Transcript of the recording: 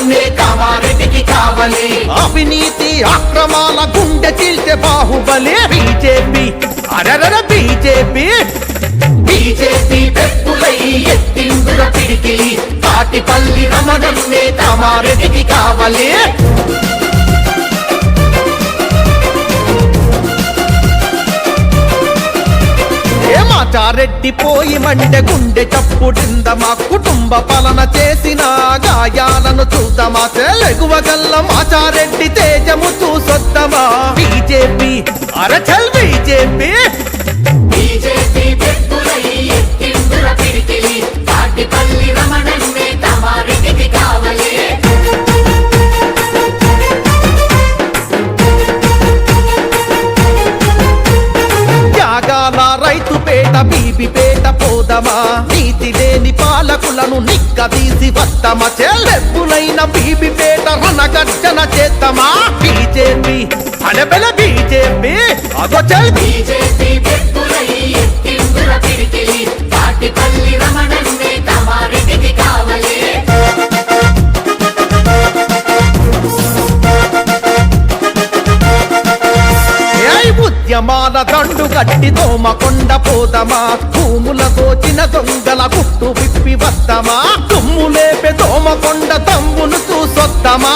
రమణన్నే కామారెడ్డికి కావాలి. అవినీతి అక్రమాల గుండె చీల్చే బాహుబలి బీజేపీ అరరర బీజేపీ బీజేపీ పెప్పులై ఎత్తిందుల పిడికిలి తాటిపల్లి రమణన్నే కామారెడ్డికి కావాలి. మాచారెడ్డి పోయి మండె గుండె చప్పుడిందమా కుటుంబ పాలన చేసిన గాయాలను చూద్దామా తెలుగువగల్ల మాచారెడ్డి తేజము చూసొద్దామా బీజేపీ అరచల్ బీజేపీ బీజేపీ పెప్పులై ఎత్తిందుల పిడికిలి తాటిపల్లి రమణన్నే కామారెడ్డికి కావాలి. త్యాగాల రైతు పేట బీబిపేట పోదమా నీతి లేని పాలకులను నిక్కదీసి వద్దమా చెల్లెప్పులైన బీబిపేట రణగర్జన చేద్దామా బీజేపీ అనబెల బీజేపీ అగో చెల్ బీజేపీ పెప్పులై ఎత్తిందుల పిడికిలి తాటిపల్లి రమణన్నే కామారెడ్డికి కావాలి. ఉద్యమాల దండు గట్టి దోమకొండ పోదమా భూముల దోచిన దొంగల గుట్టు విప్పి వద్దమా తుమ్ము లేపే దోమకొండ తమ్మును చూసొద్దమా